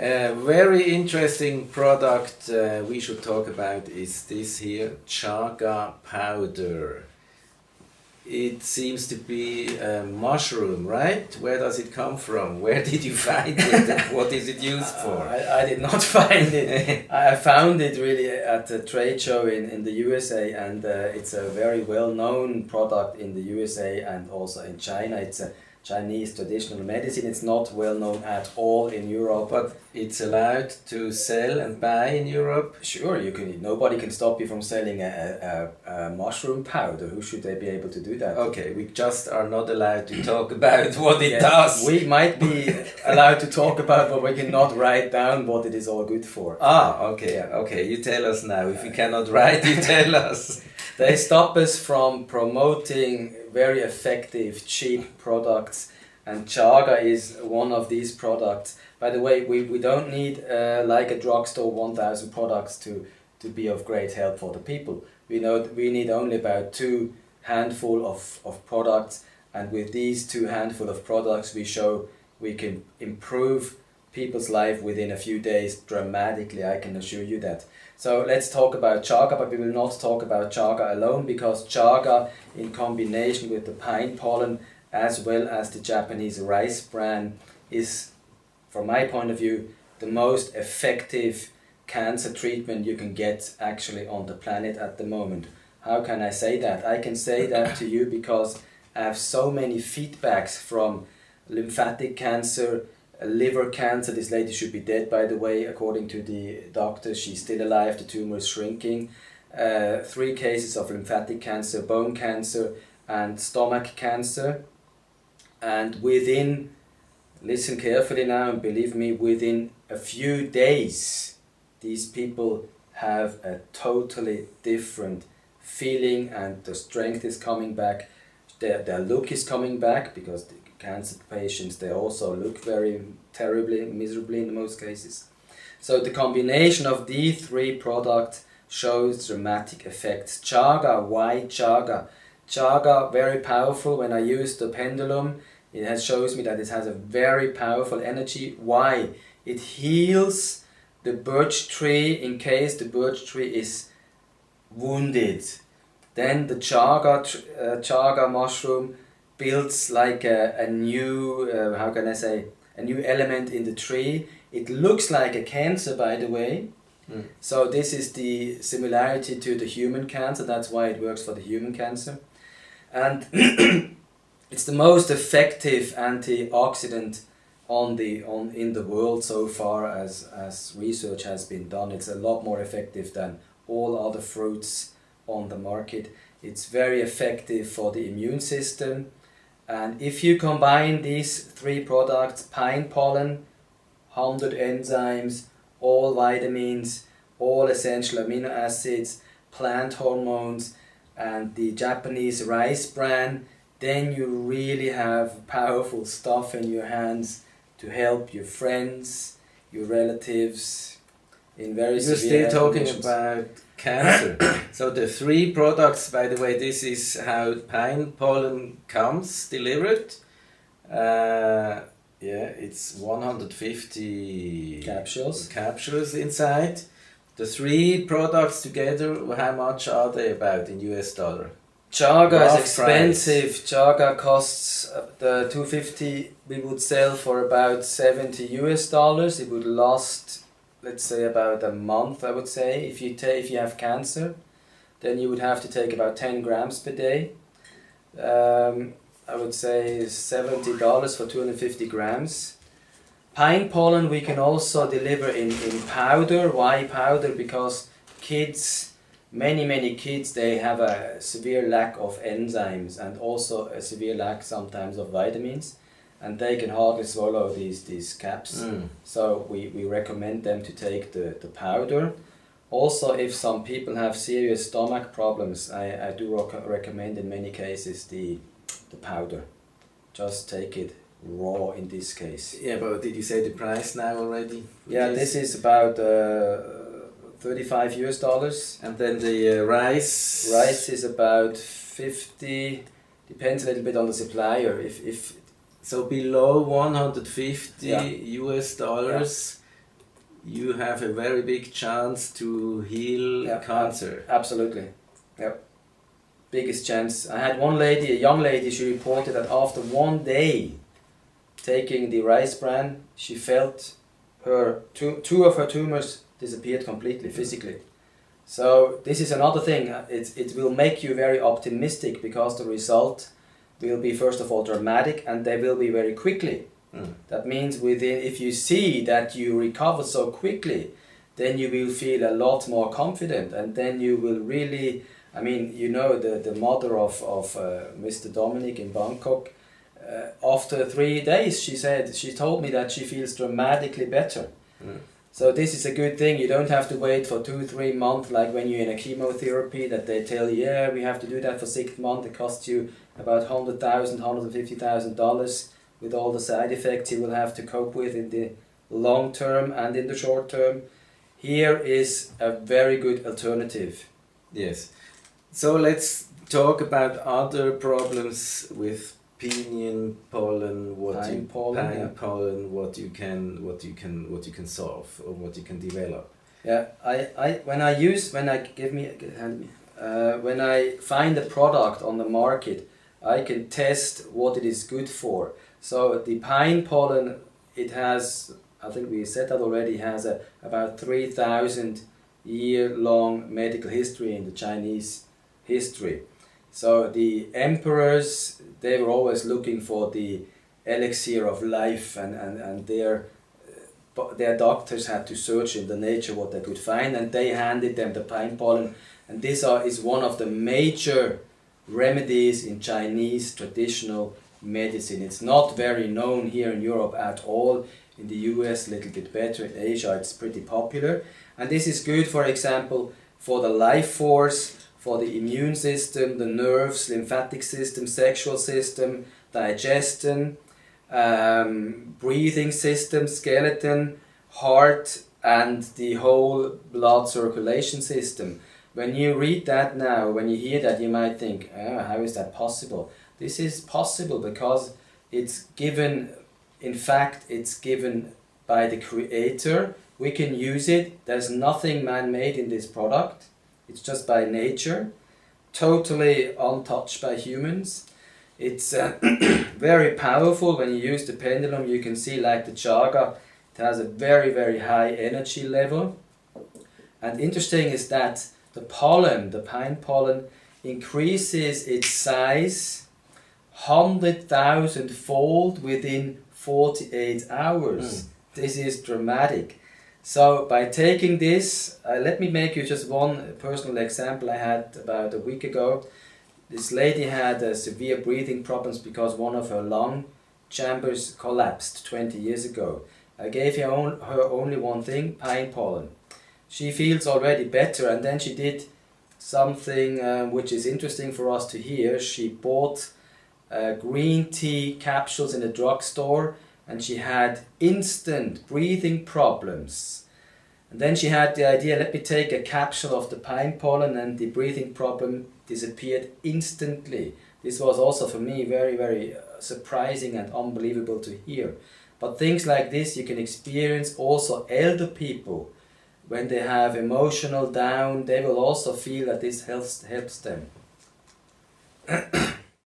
A very interesting product we should talk about is this here, chaga powder. It seems to be a mushroom, right? Where does it come from? Where did you find it? What is it used for? I did not find it. I found it really at a trade show in the USA, and it's a very well-known product in the USA and also in China. It's a Chinese traditional medicine. It's not well known at all in Europe. But it's allowed to sell and buy in Europe? Sure, you can. Nobody can stop you from selling a mushroom powder. Who should they be able to do that? Okay, we just are not allowed to talk about what it does. We might be allowed to talk about, but we cannot write down what it is all good for. Ah, okay, okay. You tell us now. If you cannot write, you tell us. They stop us from promoting very effective, cheap products, and chaga is one of these products. By the way, we don't need like a drugstore 1,000 products to be of great help for the people. We need only about 2 handful of products, and with these 2 handful of products we show we can improve people's life within a few days dramatically, I can assure you that. So let's talk about chaga, but we will not talk about chaga alone, because chaga in combination with the pine pollen as well as the Japanese rice bran is, from my point of view, the most effective cancer treatment you can get actually on the planet at the moment. How can I say that? I can say that to you because I have so many feedbacks from lymphatic cancer, liver cancer. This lady should be dead, by the way, according to the doctor. She's still alive, the tumor is shrinking. 3 cases of lymphatic cancer, bone cancer and stomach cancer. And within, listen carefully now and believe me, within a few days these people have a totally different feeling, and the strength is coming back, their look is coming back, because the cancer patients, they also look very terribly, miserably in most cases. So the combination of these 3 products shows dramatic effects. Chaga, why chaga? Chaga, very powerful. When I use the pendulum, it shows me that it has a very powerful energy. Why? It heals the birch tree in case the birch tree is wounded. Then the chaga mushroom builds like a new, how can I say, a new element in the tree. It looks like a cancer, by the way. So this is the similarity to the human cancer. That's why it works for the human cancer. And it's the most effective antioxidant in the world so far as research has been done. It's a lot more effective than all other fruits on the market. It's very effective for the immune system. And if you combine these 3 products, pine pollen, 100 enzymes, all vitamins, all essential amino acids, plant hormones, and the Japanese rice bran, then you really have powerful stuff in your hands to help your friends, your relatives in very severe conditions. You're still talking about cancer. So the 3 products, by the way, this is how pine pollen comes delivered. Yeah, it's 150 capsules inside. The 3 products together, how much are they about in US dollar? Chaga is expensive. Chaga costs the 250 we would sell for about 70 US dollars. It would last, let's say, about a month, I would say. If you have cancer, then you would have to take about 10 grams per day. I would say $70 for 250 grams. Pine pollen we can also deliver in powder. Why powder? Because kids, many kids, they have a severe lack of enzymes and also a severe lack sometimes of vitamins, and they can hardly swallow these caps. So we recommend them to take the powder. Also, if some people have serious stomach problems, I do recommend in many cases the powder. Just take it raw in this case. Yeah, but did you say the price now already? Yeah, this is about $35 US. And then the rice? Rice is about 50, depends a little bit on the supplier. If so below 150 US dollars you have a very big chance to heal cancer. Absolutely. Yep. Biggest chance. I had one lady, a young lady, she reported that after 1 day taking the rice bran, she felt her two of her tumors disappeared completely, physically. So this is another thing. It will make you very optimistic because the result will be first of all dramatic and they will be very quickly. That means if you see that you recover so quickly, then you will feel a lot more confident, and then you will really, I mean, you know, the mother of Mr. Dominic in Bangkok, after 3 days she told me that she feels dramatically better. So this is a good thing. You don't have to wait for 2-3 months like when you're in a chemotherapy that they tell you, yeah, we have to do that for 6 months. It costs you about $100,000, $150,000 with all the side effects you will have to cope with in the long term and in the short term. Here is a very good alternative. Yes. So let's talk about other problems with pinion pollen, pine pollen, what you can solve or what you can develop. Yeah, when I find a product on the market, I can test what it is good for. So the pine pollen, it has, I think we said that already, has about 3,000 year-long medical history in the Chinese history. So the emperors, they were always looking for the elixir of life, and their doctors had to search in the nature what they could find, and they handed them the pine pollen. And this is one of the major remedies in Chinese traditional medicine. It's not very known here in Europe at all. In the US a little bit better, in Asia it's pretty popular. And this is good, for example, for the life force, for the immune system, the nerves, lymphatic system, sexual system, digestion, breathing system, skeleton, heart, and the whole blood circulation system. When you read that now, when you hear that, you might think, how is that possible? This is possible because it's given, in fact, it's given by the Creator. We can use it. There's nothing man-made in this product. It's just by nature, totally untouched by humans. It's very powerful. When you use the pendulum, you can see, like the chaga, it has a very, very high energy level. And interesting is that the pollen, the pine pollen, increases its size 100,000-fold within 48 hours. This is dramatic. So by taking this, let me make you just one personal example I had about a week ago. This lady had severe breathing problems because one of her lung chambers collapsed 20 years ago. I gave her only one thing, pine pollen. She feels already better, and then she did something which is interesting for us to hear. She bought green tea capsules in a drugstore, and she had instant breathing problems. And then she had the idea, let me take a capsule of the pine pollen, and the breathing problem disappeared instantly. This was also for me very, very surprising and unbelievable to hear. But things like this you can experience also elder people. When they have emotional down, they will also feel that this helps them.